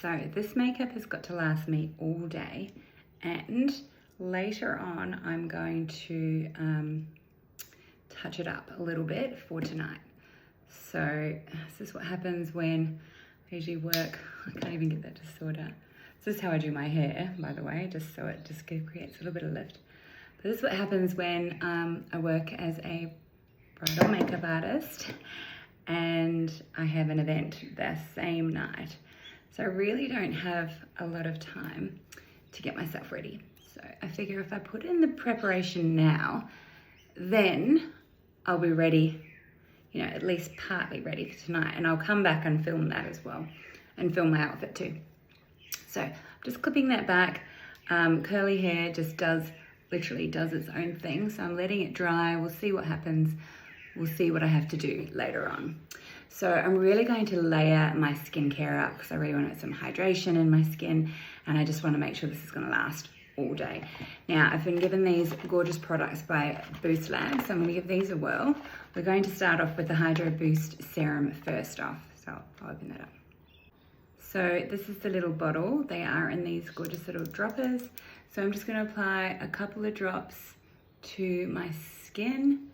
So this makeup has got to last me all day, and later on I'm going to touch it up a little bit for tonight. So this is what happens when I usually work. I can't even get that to sort out. This is how I do my hair, by the way, just so it just creates a little bit of lift. But this is what happens when I work as a bridal makeup artist and I have an event that same night. So I really don't have a lot of time to get myself ready. So I figure if I put in the preparation now, then I'll be ready, you know, at least partly ready for tonight. And I'll come back and film that as well, and film my outfit too. So I'm just clipping that back. Curly hair just literally does its own thing. So I'm letting it dry. We'll see what happens. We'll see what I have to do later on. So I'm really going to layer my skincare up because I really want some hydration in my skin, and I just want to make sure this is going to last all day. Now, I've been given these gorgeous products by Boost Lab, so I'm going to give these a whirl. We're going to start off with the Hydroboost Serum first off. So I'll open that up. So this is the little bottle. They are in these gorgeous little droppers. So I'm just going to apply a couple of drops to my skin,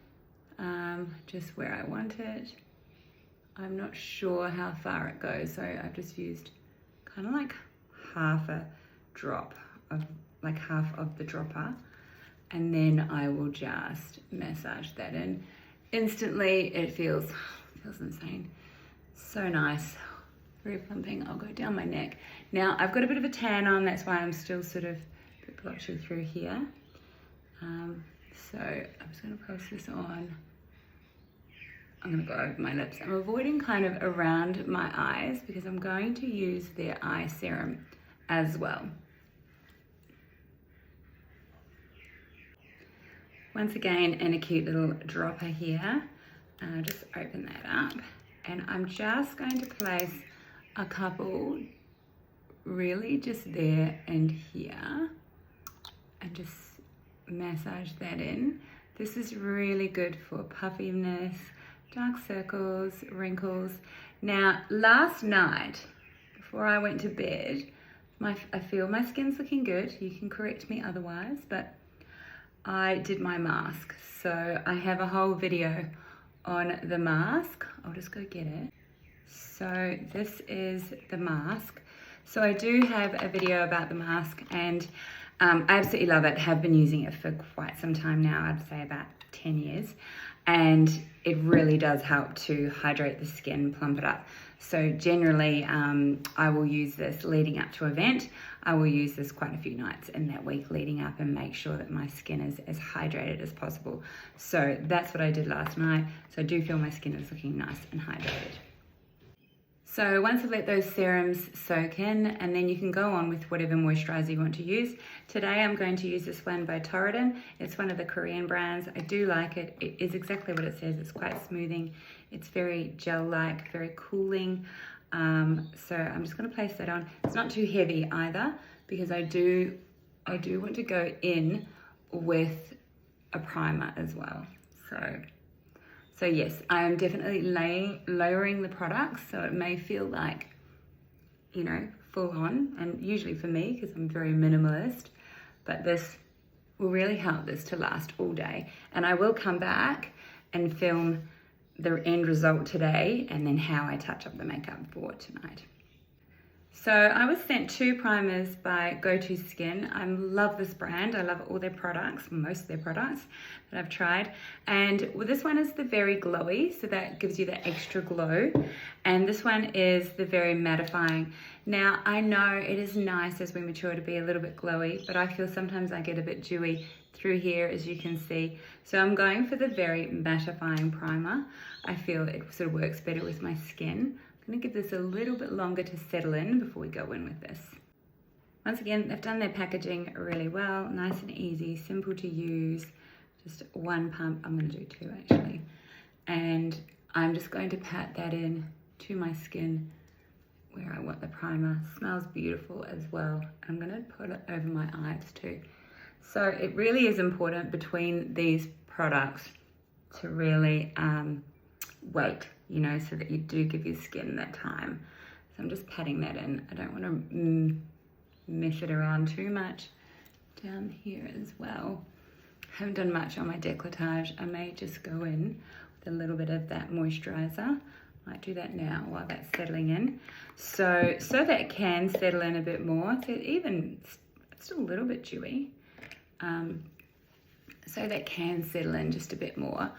just where I want it. I'm not sure how far it goes, so I've just used kind of like half a drop of, like half of the dropper, and then I will just massage that in. Instantly, it feels insane. So nice, very plumping. I'll go down my neck. Now, I've got a bit of a tan on, that's why I'm still sort of a bit blotchy through here. So I'm just gonna press this on. I'm gonna go over my lips. I'm avoiding kind of around my eyes because I'm going to use their eye serum as well. Once again, in a cute little dropper here, just open that up. And I'm just going to place a couple really just there and here, and just massage that in. This is really good for puffiness, dark circles, wrinkles. Now, last night, before I went to bed, I feel my skin's looking good. You can correct me otherwise, but I did my mask. So I have a whole video on the mask. I'll just go get it. So this is the mask. So I do have a video about the mask, and I absolutely love it. Have been using it for quite some time now. I'd say about 10 years. And it really does help to hydrate the skin, plump it up. So generally, I will use this leading up to an event. I will use this quite a few nights in that week leading up and make sure that my skin is as hydrated as possible. So that's what I did last night. So I do feel my skin is looking nice and hydrated. So once I've let those serums soak in, and then you can go on with whatever moisturizer you want to use. Today I'm going to use this one by Torriden. It's one of the Korean brands. I do like it. It is exactly what it says. It's quite smoothing. It's very gel-like, very cooling. So I'm just going to place that on. It's not too heavy either, because I do want to go in with a primer as well. So yes, I am definitely lowering the products, so it may feel like, you know, full on, and usually for me, because I'm very minimalist, but this will really help this to last all day. And I will come back and film the end result today, and then how I touch up the makeup for tonight. So I was sent 2 primers by Go-To Skin. I love this brand. I love all their products, most of their products that I've tried. And this one is the very glowy, so that gives you the extra glow. And this one is the very mattifying. Now, I know it is nice as we mature to be a little bit glowy, but I feel sometimes I get a bit dewy through here, as you can see. So I'm going for the very mattifying primer. I feel it sort of works better with my skin. I'm going to give this a little bit longer to settle in before we go in with this. Once again, they've done their packaging really well, nice and easy, simple to use. Just 1 pump. I'm going to do 2 actually. And I'm just going to pat that in to my skin where I want the primer. Smells beautiful as well. I'm going to put it over my eyes too. So it really is important between these products to really wait, you know, so that you do give your skin that time. So I'm just patting that in. I don't want to mess it around too much down here as well. Haven't done much on my décolletage. I may just go in with a little bit of that moisturizer. Might do that now while that's settling in. So that it can settle in a bit more. So it's still a little bit dewy. So that can settle in just a bit more.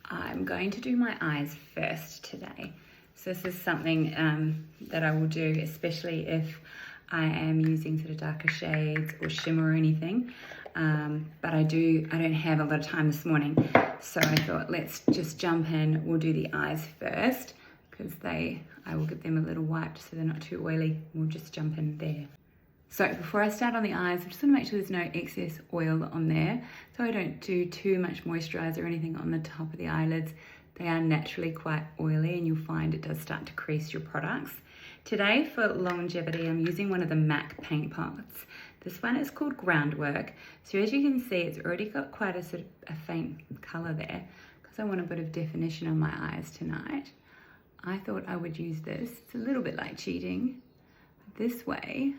I'm going to do my eyes first today. So this is something that I will do, especially if I am using sort of darker shades or shimmer or anything. But I don't have a lot of time this morning. So I thought, let's just jump in. We'll do the eyes first because I will give them a little wipe so they're not too oily. We'll just jump in there. So before I start on the eyes, I just want to make sure there's no excess oil on there. So I don't do too much moisturizer or anything on the top of the eyelids. They are naturally quite oily and you'll find it does start to crease your products. Today for longevity, I'm using one of the MAC paint pots. This one is called Groundwork. So as you can see, it's already got quite a sort of a faint color there because I want a bit of definition on my eyes tonight. I thought I would use this. It's a little bit like cheating. This way,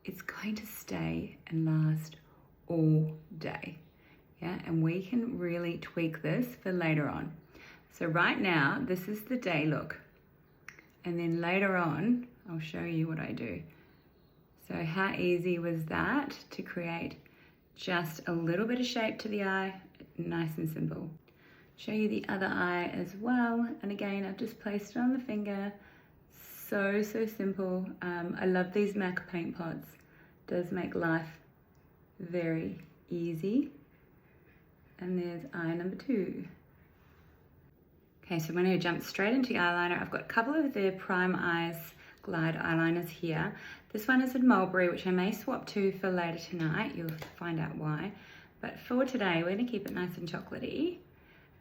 it's going to stay and last all day. Yeah, and we can really tweak this for later on. So right now, this is the day look. And then later on, I'll show you what I do. So how easy was that to create just a little bit of shape to the eye, nice and simple. Show you the other eye as well. And again, I've just placed it on the finger. So simple. I love these MAC paint pots. Does make life very easy. And there's eye number 2. Okay, so I'm going to jump straight into eyeliner. I've got a couple of the Prime Eyes Glide eyeliners here. This one is in Mulberry, which I may swap to for later tonight. You'll find out why. But for today, we're going to keep it nice and chocolatey.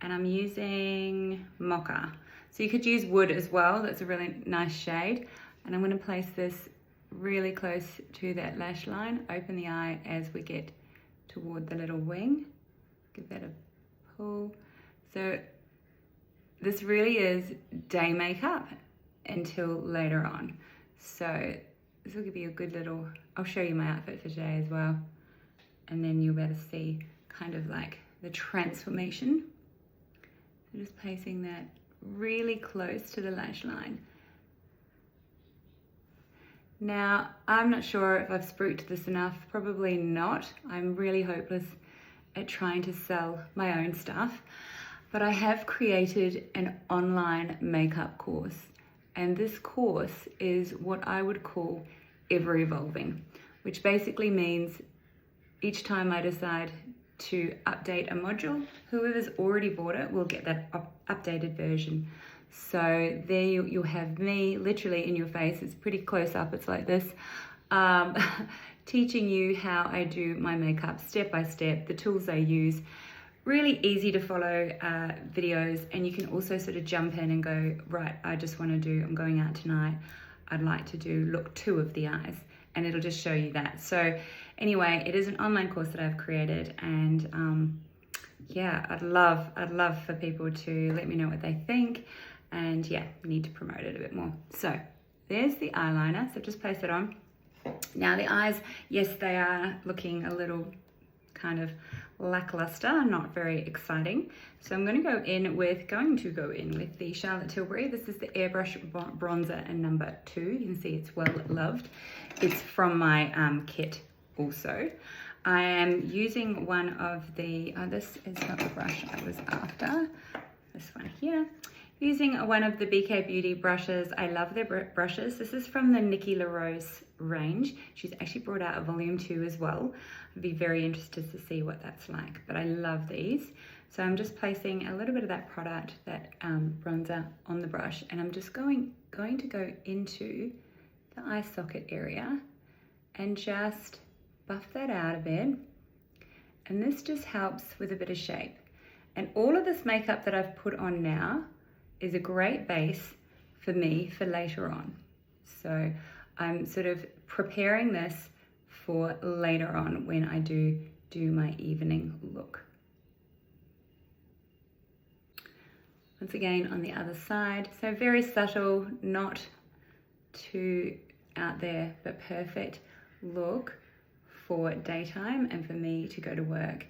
And I'm using Mocha. So you could use Wood as well. That's a really nice shade. And I'm going to place this really close to that lash line. Open the eye as we get toward the little wing. Give that a pull. So this really is day makeup until later on. So this will give you a good little, I'll show you my outfit for today as well. And then you'll be able to see kind of like the transformation. So just placing that really close to the lash line. Now, I'm not sure if I've spruiked this enough, probably not. I'm really hopeless at trying to sell my own stuff, but I have created an online makeup course, and this course is what I would call ever evolving, which basically means each time I decide to update a module, whoever's already bought it will get that updated version. So there you'll have me literally in your face. It's pretty close up. It's like this, teaching you how I do my makeup step by step, the tools I use. Really easy to follow videos, and you can also sort of jump in and go, right, I'm going out tonight. I'd like to do look 2 of the eyes, and it'll just show you that. So anyway, it is an online course that I've created, and yeah, I'd love for people to let me know what they think. And yeah, need to promote it a bit more. So there's the eyeliner. So just place it on. Now the eyes, yes, they are looking a little kind of lackluster, not very exciting. So I'm going to go in with the Charlotte Tilbury. This is the Airbrush bronzer in number 2. You can see it's well loved. It's from my kit also. I am using one of the, this is not the brush I was after, this one here. Using one of the BK Beauty brushes. I love their brushes. This is from the Nikki LaRose range. She's actually brought out a volume 2 as well. I'd be very interested to see what that's like, but I love these. So I'm just placing a little bit of that product, that bronzer on the brush, and I'm just going to go into the eye socket area and just buff that out a bit. And this just helps with a bit of shape. And all of this makeup that I've put on now is a great base for me for later on. So I'm sort of preparing this for later on when I do my evening look. Once again on the other side, so very subtle, not too out there, but perfect look for daytime and for me to go to work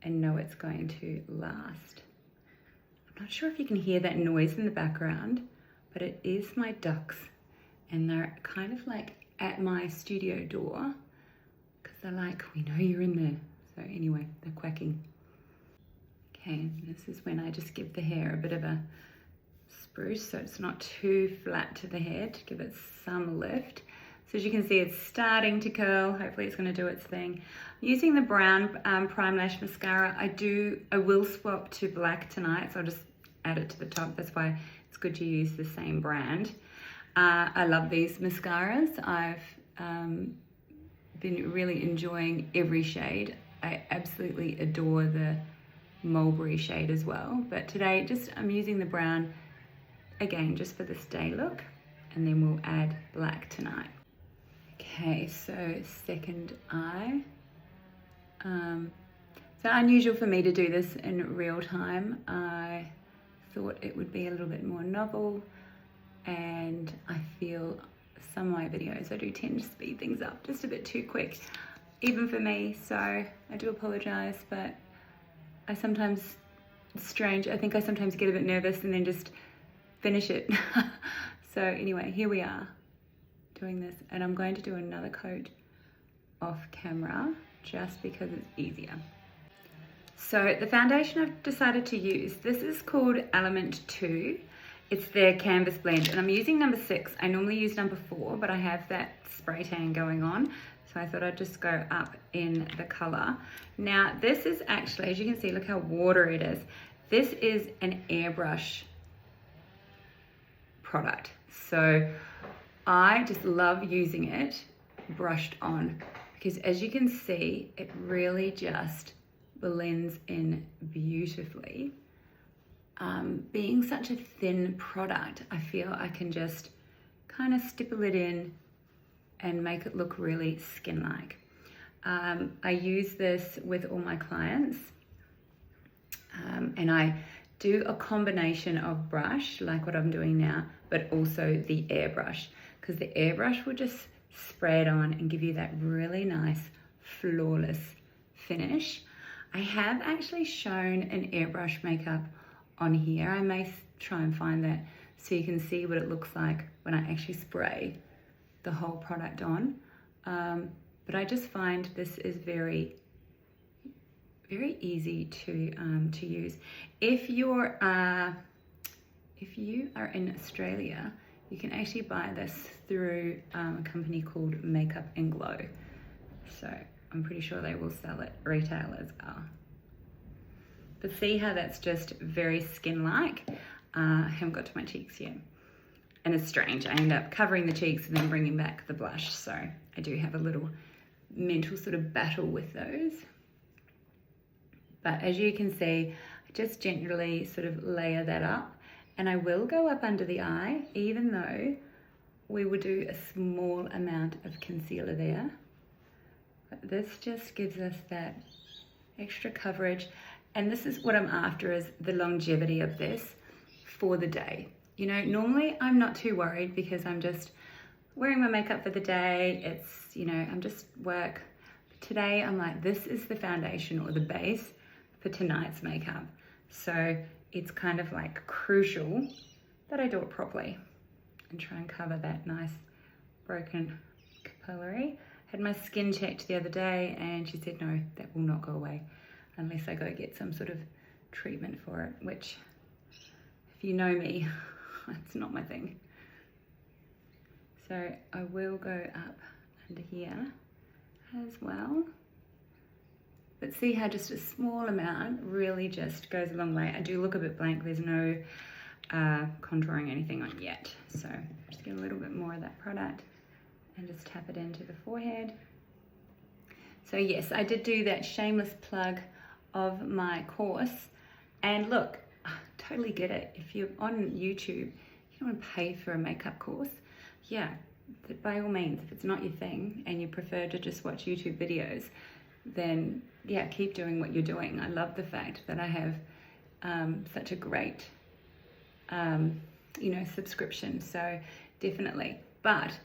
and know it's going to last. I'm not sure if you can hear that noise in the background, but it is my ducks, and they're kind of like at my studio door because they're like, we know you're in there. So anyway, they're quacking. Okay, this is when I just give the hair a bit of a spruce so it's not too flat to the head, give it some lift. So as you can see, it's starting to curl. Hopefully it's going to do its thing. Using the brown Prime Lash Mascara, I will swap to black tonight, so I'll just add it to the top. That's why it's good to use the same brand. I love these mascaras. I've been really enjoying every shade. I absolutely adore the mulberry shade as well. But today, I'm using the brown, again, just for this day look, and then we'll add black tonight. Okay, so second eye. So unusual for me to do this in real time. I thought it would be a little bit more novel, and I feel some of my videos, I do tend to speed things up just a bit too quick, even for me, so I do apologize, but it's strange, I think I sometimes get a bit nervous and then just finish it. So anyway, here we are doing this, and I'm going to do another coat off camera just because it's easier. So the foundation I've decided to use, this is called Element 2. It's their canvas blend, and I'm using number 6. I normally use number 4, but I have that spray tan going on, so I thought I'd just go up in the color. Now this is actually, as you can see, look how watery it is. This is an Airbrush product, so I just love using it brushed on, because as you can see, it really just blends in beautifully. Being such a thin product, I feel I can just kind of stipple it in and make it look really skin-like. I use this with all my clients, and I do a combination of brush, like what I'm doing now, but also the airbrush, because the airbrush will just spray it on and give you that really nice, flawless finish. I have actually shown an airbrush makeup on here. I may try and find that so you can see what it looks like when I actually spray the whole product on. But I just find this is very easy to use. If you are in Australia, you can actually buy this through a company called Makeup and Glow. So I'm pretty sure they will sell it retail as well. But see how that's just very skin-like? I haven't got to my cheeks yet. And it's strange, I end up covering the cheeks and then bringing back the blush. So I do have a little mental sort of battle with those. But as you can see, I just gently sort of layer that up. And I will go up under the eye, even though we will do a small amount of concealer there. But this just gives us that extra coverage. And this is what I'm after, is the longevity of this for the day. You know, normally I'm not too worried because I'm just wearing my makeup for the day. It's, you know, I'm just work. But today I'm like, this is the foundation or the base for tonight's makeup. So it's kind of like crucial that I do it properly and try and cover that nice broken capillary. Had my skin checked the other day and she said, no, that will not go away unless I go get some sort of treatment for it, which, if you know me, that's not my thing. So I will go up under here as well. But see how just a small amount really just goes a long way. I do look a bit blank. There's no contouring anything on yet. So just get a little bit more of that product and just tap it into the forehead. So yes, I did do that shameless plug of my course. And look, I totally get it. If you're on YouTube, you don't want to pay for a makeup course. Yeah, by all means, if it's not your thing and you prefer to just watch YouTube videos, then yeah, keep doing what you're doing. I love the fact that I have such a great, you know, subscription. So definitely. But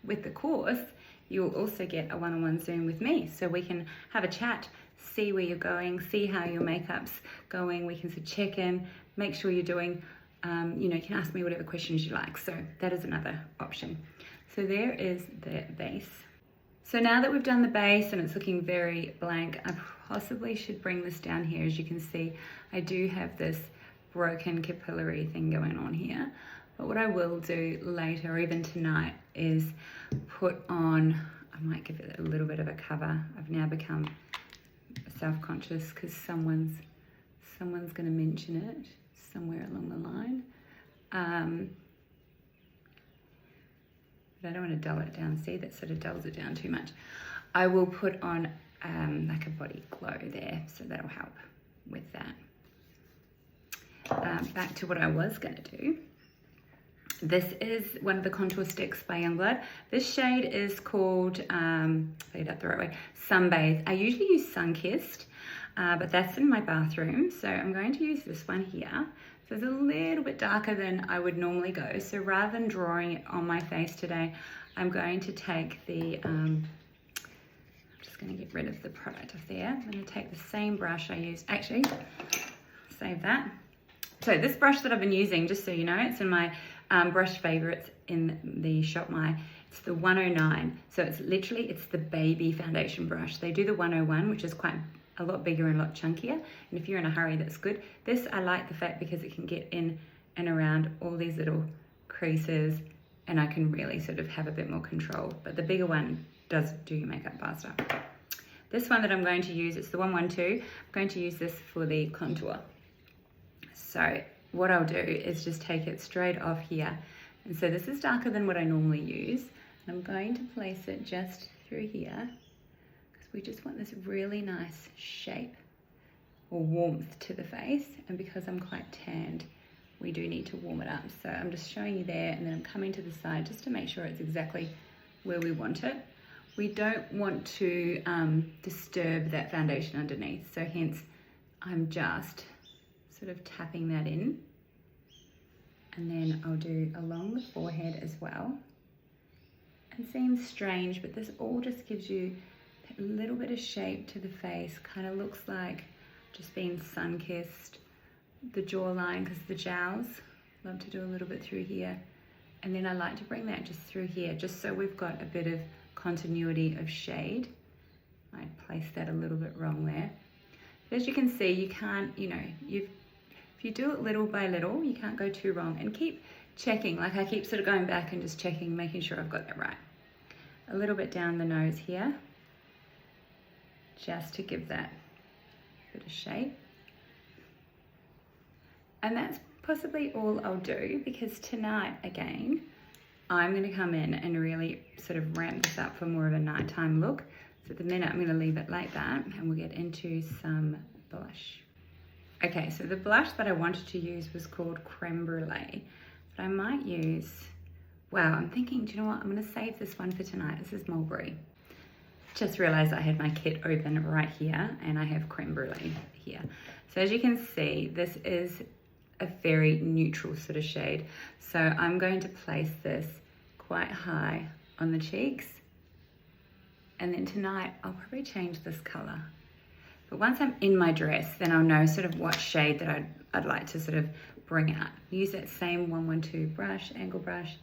with the course, you'll also get a one-on-one Zoom with me, so we can have a chat, see where you're going, see how your makeup's going. We can check in, make sure you're doing, you know, you can ask me whatever questions you like. So that is another option. So there is the base. So now that we've done the base and it's looking very blank, I possibly should bring this down here. As you can see, I do have this broken capillary thing going on here. But what I will do later, or even tonight, is put on, I might give it a little bit of a cover. I've now become self-conscious because someone's going to mention it somewhere along the line. But I don't want to dull it down. See, that sort of dulls it down too much. I will put on like a body glow there, so that'll help with that. Back to what I was going to do. This is one of the contour sticks by Youngblood. This shade is called, say it up the right way, Sunbathe. I usually use Sunkissed, but that's in my bathroom. So I'm going to use this one here. So it's a little bit darker than I would normally go. So rather than drawing it on my face today, I'm going to take the, I'm just going to get rid of the product off there. I'm going to take the same brush I used, actually, save that. So this brush that I've been using, just so you know, it's in my brush favorites in the Shop My. It's the 109. So it's literally, it's the baby foundation brush. They do the 101, which is quite a lot bigger and a lot chunkier. And if you're in a hurry, that's good. This, I like the fact because it can get in and around all these little creases, and I can really sort of have a bit more control. But the bigger one does do your makeup faster. This one that I'm going to use, it's the 112. I'm going to use this for the contour. So what I'll do is just take it straight off here. And so this is darker than what I normally use. And I'm going to place it just through here because we just want this really nice shape or warmth to the face. And because I'm quite tanned, we do need to warm it up. So I'm just showing you there, and then I'm coming to the side just to make sure it's exactly where we want it. We don't want to disturb that foundation underneath. So hence I'm just sort of tapping that in. And then I'll do along the forehead as well. It seems strange, but this all just gives you a little bit of shape to the face. Kind of looks like just being sun-kissed. The jawline, because the jowls, love to do a little bit through here. And then I like to bring that just through here, just so we've got a bit of continuity of shade. I placed that a little bit wrong there. But as you can see, you can't, you know, if you do it little by little, you can't go too wrong. And keep checking, like I keep sort of going back and just checking, making sure I've got that right. A little bit down the nose here, just to give that bit of shape. And that's possibly all I'll do, because tonight, again, I'm going to come in and really sort of ramp this up for more of a nighttime look. So at the minute, I'm going to leave it like that, and we'll get into some blush. Okay, so the blush that I wanted to use was called Creme Brulee, but I might use, wow, I'm thinking, do you know what? I'm going to save this one for tonight. This is Mulberry. Just realized I had my kit open right here, and I have Creme Brulee here. So as you can see, this is a very neutral sort of shade. So I'm going to place this quite high on the cheeks. And then tonight, I'll probably change this color. But once I'm in my dress, then I'll know sort of what shade that I'd like to sort of bring out. Use that same 112 brush, angle brush,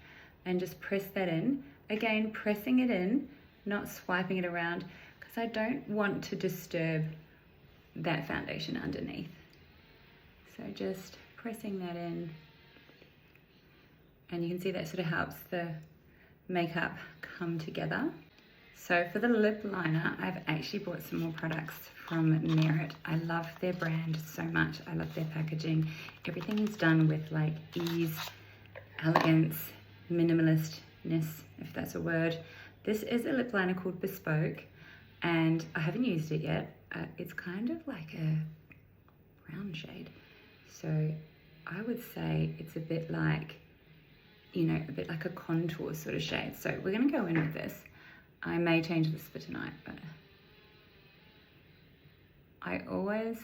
and just press that in. Again, pressing it in, not swiping it around, because I don't want to disturb that foundation underneath. So just pressing that in. And you can see that sort of helps the makeup come together. So for the lip liner, I've actually bought some more products from Merit. I love their brand so much. I love their packaging. Everything is done with like ease, elegance, minimalistness, if that's a word. This is a lip liner called Bespoke, and I haven't used it yet. It's kind of like a brown shade. So I would say it's a bit like, you know, a bit like a contour sort of shade. So we're gonna go in with this. I may change this for tonight, but I always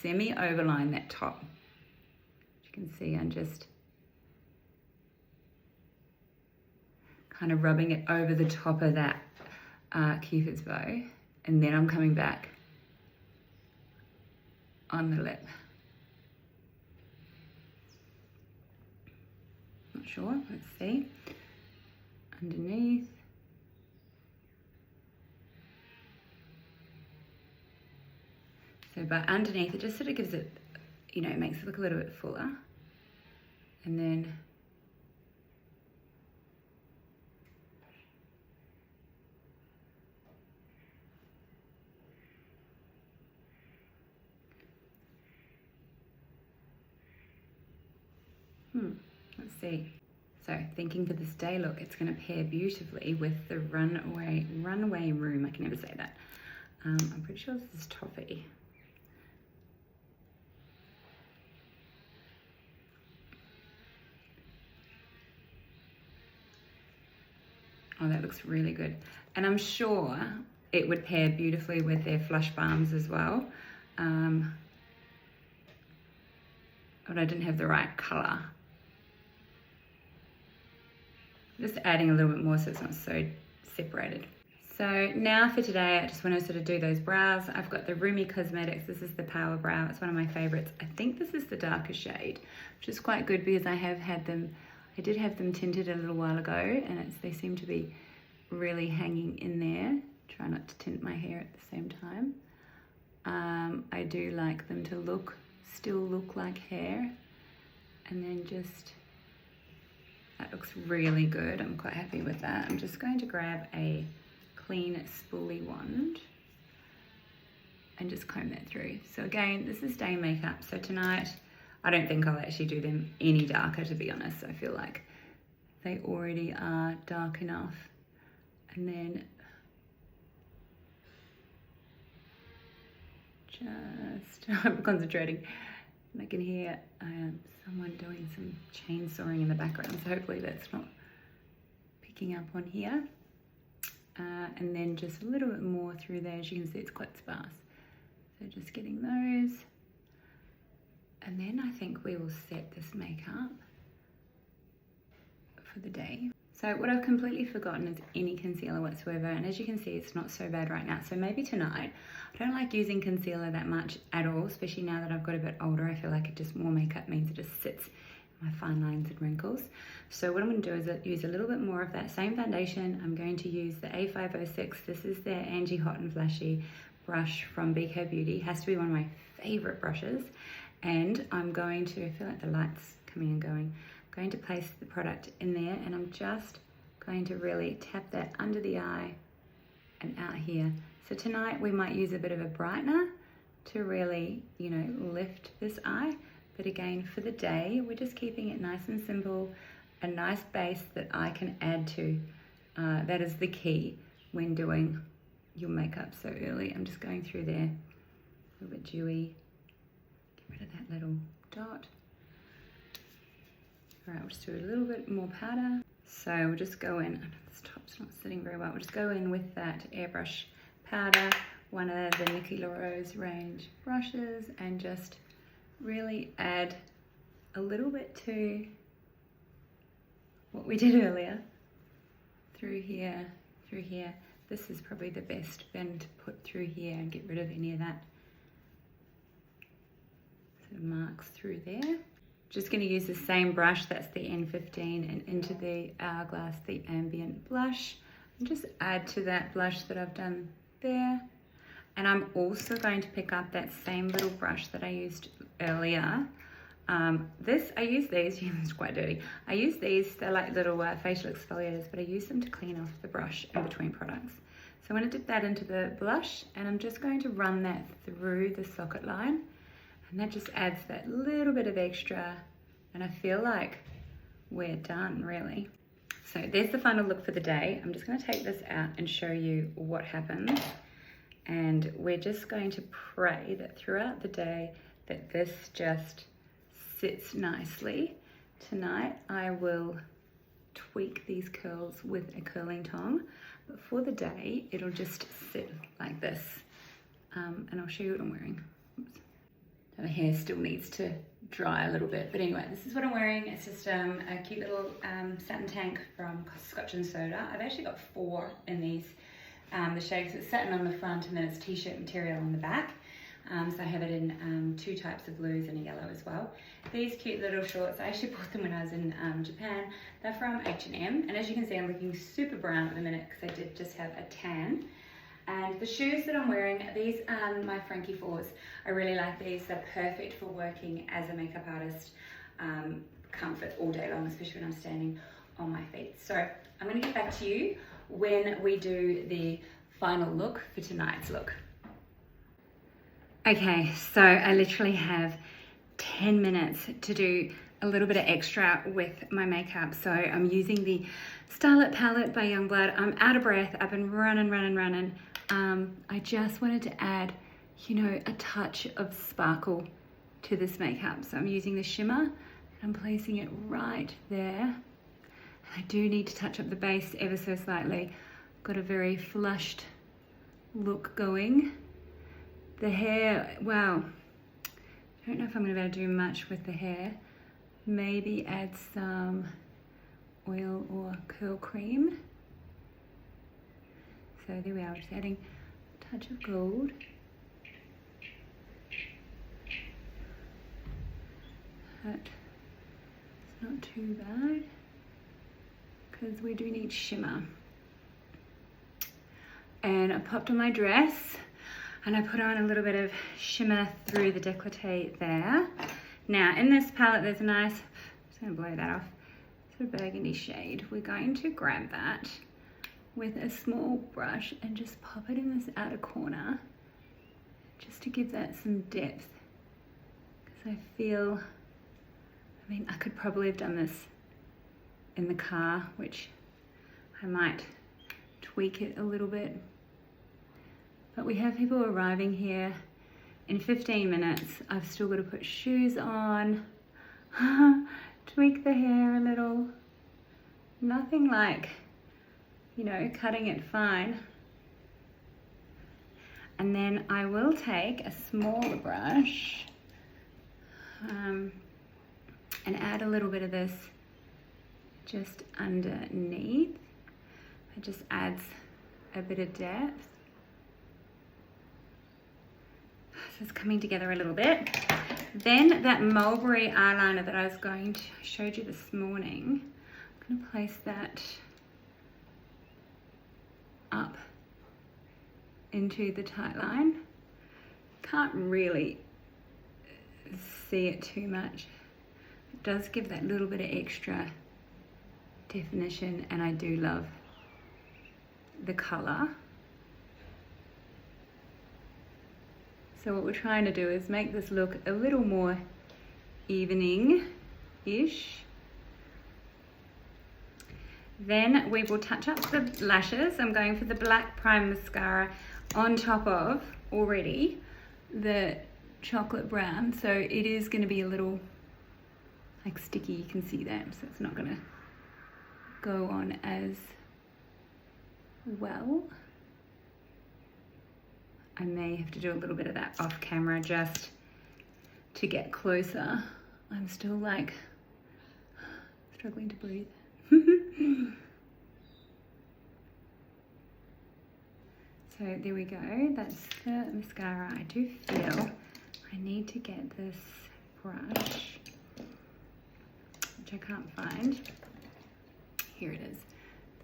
semi-overline that top. As you can see, I'm just kind of rubbing it over the top of that Cupid's bow, and then I'm coming back on the lip. Not sure, let's see. Underneath. So by underneath, it just sort of gives it, you know, makes it look a little bit fuller. And then let's see. So thinking for this day look, it's going to pair beautifully with the runway room. I can never say that. I'm pretty sure this is toffee. Oh, that looks really good. And I'm sure it would pair beautifully with their Flush Balms as well. But I didn't have the right colour. Just adding a little bit more so it's not so separated. So now for today, I just want to sort of do those brows. I've got the Rumi Cosmetics. This is the Power Brow. It's one of my favorites. I think this is the darker shade, which is quite good because I did have them tinted a little while ago, and they seem to be really hanging in there. Try not to tint my hair at the same time. I do like them to still look like hair, and then just, that looks really good. I'm quite happy with that. I'm just going to grab a clean spoolie wand and just comb that through. So again, this is day makeup. So tonight, I don't think I'll actually do them any darker, to be honest. I feel like they already are dark enough. And then I'm concentrating. And I can hear someone doing some chainsawing in the background, so hopefully that's not picking up on here. And then just a little bit more through there. As you can see, it's quite sparse. So just getting those. And then I think we will set this makeup for the day. So what I've completely forgotten is any concealer whatsoever, and as you can see, it's not so bad right now. So maybe tonight, I don't like using concealer that much at all, especially now that I've got a bit older. I feel like it just, more makeup means it just sits in my fine lines and wrinkles. So what I'm going to do is use a little bit more of that same foundation. I'm going to use the A506. This is their Angie Hot and Flashy brush from BK Beauty. It has to be one of my favorite brushes. And I'm going to, I feel like the light's coming and going. I'm going to place the product in there, and I'm just going to really tap that under the eye and out here. So tonight we might use a bit of a brightener to really, you know, lift this eye. But again, for the day, we're just keeping it nice and simple, a nice base that I can add to. That is the key when doing your makeup so early. I'm just going through there, a little bit dewy. Get rid of that little dot. All right, we'll just do a little bit more powder. So we'll just go in, this top's not sitting very well. We'll just go in with that Airbrush powder, one of the Nikki LaRose range brushes, and just really add a little bit to what we did earlier. Through here, through here. This is probably the best bend to put through here and get rid of any of that sort of marks through there. Just going to use the same brush, that's the N15, and into the Hourglass, the Ambient Blush, and just add to that blush that I've done there. And I'm also going to pick up that same little brush that I used earlier. I use these, it's quite dirty. I use these, they're like little facial exfoliators, but I use them to clean off the brush in between products. So I'm going to dip that into the blush, and I'm just going to run that through the socket line. And that just adds that little bit of extra, and I feel like we're done, really. So there's the final look for the day. I'm just going to take this out and show you what happens. And we're just going to pray that throughout the day that this just sits nicely. Tonight I will tweak these curls with a curling tong, but for the day it'll just sit like this. And I'll show you what I'm wearing. Oops. The hair still needs to dry a little bit. But anyway, this is what I'm wearing. It's just a cute little satin tank from Scotch and Soda. I've actually got 4 in these, the shades. It's satin on the front and then it's t-shirt material on the back. So I have it in 2 types of blues and a yellow as well. These cute little shorts, I actually bought them when I was in Japan. They're from H&M, and as you can see, I'm looking super brown at the minute because I did just have a tan. And the shoes that I'm wearing, these are my Frankie 4s. I really like these. They're perfect for working as a makeup artist. Comfort all day long, especially when I'm standing on my feet. So I'm going to get back to you when we do the final look for tonight's look. Okay, so I literally have 10 minutes to do a little bit of extra with my makeup. So I'm using the Starlit palette by Youngblood. I'm out of breath. I've been running. I just wanted to add, you know, a touch of sparkle to this makeup. So I'm using the shimmer and I'm placing it right there. I do need to touch up the base ever so slightly. Got a very flushed look going. The hair, wow, I don't know if I'm going to be able to do much with the hair. Maybe add some oil or curl cream. So there we are, just adding a touch of gold. But it's not too bad because we do need shimmer. And I popped on my dress. And I put on a little bit of shimmer through the décolleté there. Now, in this palette, there's a nice, I'm just gonna blow that off, sort of burgundy shade. We're going to grab that with a small brush and just pop it in this outer corner, just to give that some depth. Because I feel, I mean, I could probably have done this in the car, which I might tweak it a little bit. But we have people arriving here in 15 minutes. I've still got to put shoes on, tweak the hair a little. Nothing like, you know, cutting it fine. And then I will take a smaller brush and add a little bit of this just underneath. It just adds a bit of depth. It's coming together a little bit. Then that mulberry eyeliner that I was going to showed you this morning, I'm going to place that up into the tight line. Can't really see it too much. It does give that little bit of extra definition, and I do love the color. So what we're trying to do is make this look a little more evening-ish. Then we will touch up the lashes. I'm going for the black prime mascara on top of already the chocolate brown. So it is going to be a little like sticky, you can see that. So it's not going to go on as well. I may have to do a little bit of that off camera just to get closer. I'm still like struggling to breathe. So there we go, that's the mascara. I do feel I need to get this brush, which I can't find. Here it is,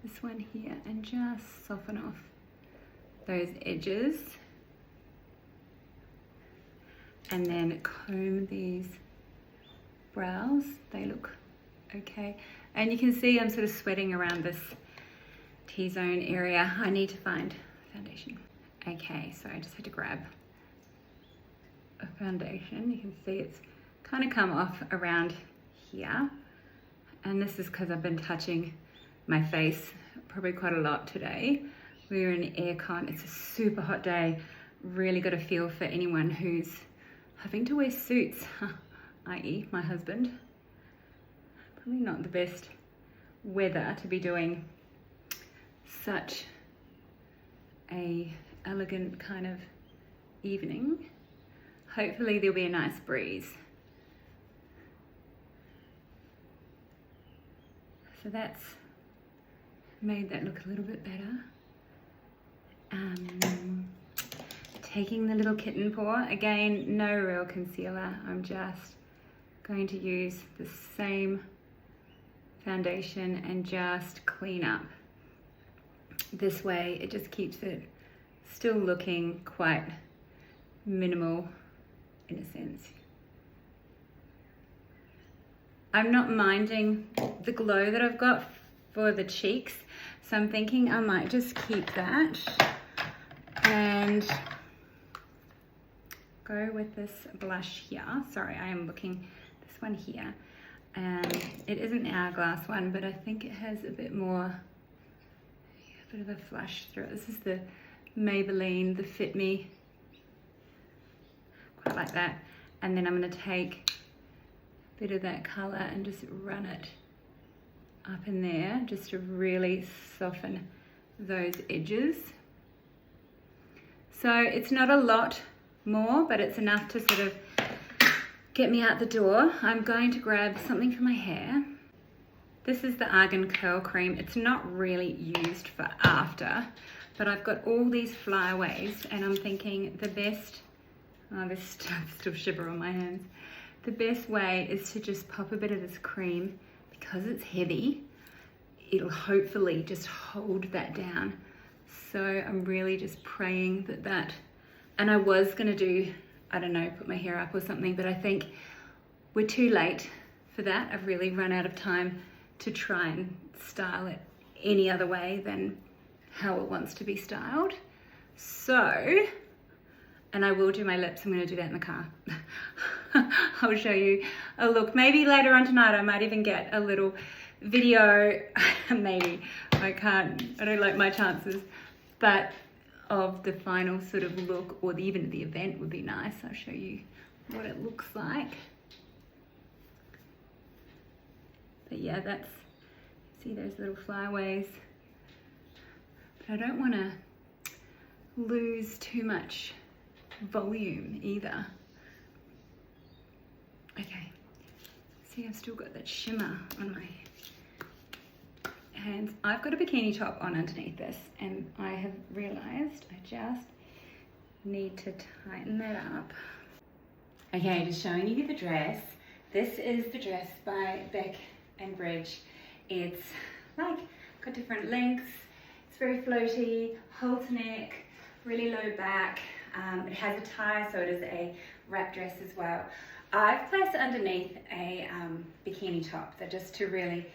this one here, and just soften off those edges. And then comb these brows. They look okay. And you can see I'm sort of sweating around this T-zone area. I need to find foundation. Okay, so I just had to grab a foundation. You can see it's kind of come off around here. And this is because I've been touching my face probably quite a lot today. We're in aircon. It's a super hot day. Really got a feel for anyone who's having to wear suits, i.e. my husband. Probably not the best weather to be doing such a elegant kind of evening. Hopefully there'll be a nice breeze So that's made that look a little bit better. Taking the little kitten paw, again, no real concealer. I'm just going to use the same foundation and just clean up. This way it just keeps it still looking quite minimal in a sense. I'm not minding the glow that I've got for the cheeks, so I'm thinking I might just keep that and go with this blush here. Sorry, I am looking this one here. It is an Hourglass one, but I think it has a bit more, a bit of a flush through it. This is the Maybelline, the Fit Me, quite like that. And then I'm going to take a bit of that colour and just run it up in there, just to really soften those edges. So it's not a lot more, but it's enough to sort of get me out the door. I'm going to grab something for my hair. This is the Argan Curl Cream. It's not really used for after, but I've got all these flyaways and I'm thinking the best, oh, there's still shiver on my hands. The best way is to just pop a bit of this cream, because it's heavy, it'll hopefully just hold that down. So I'm really just praying that, and I was gonna do, I don't know, put my hair up or something, but I think we're too late for that. I've really run out of time to try and style it any other way than how it wants to be styled. So, and I will do my lips, I'm gonna do that in the car. I'll show you a look. Maybe later on tonight I might even get a little video, maybe, I don't like my chances, but of the final sort of look, or even the event would be nice. I'll show you what it looks like. But yeah, that's, see those little flyaways. But I don't want to lose too much volume either. Okay, see I've still got that shimmer on my hands. I've got a bikini top on underneath this, and I have realized I just need to tighten that up. Okay, just showing you the dress. This is the dress by Beck and Bridge. It's like got different lengths. It's very floaty, halter neck, really low back. It has a tie, so it is a wrap dress as well. I've placed it underneath a bikini top, that just to really,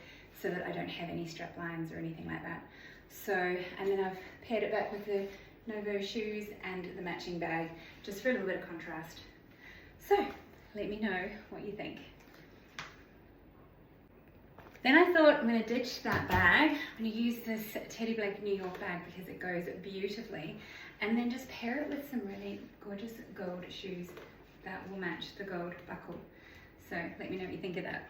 so that I don't have any strap lines or anything like that. So, and then I've paired it back with the Novo shoes and the matching bag, just for a little bit of contrast. So, let me know what you think. Then I thought I'm going to ditch that bag. I'm going to use this Teddy Blake New York bag because it goes beautifully, and then just pair it with some really gorgeous gold shoes that will match the gold buckle. So let me know what you think of that.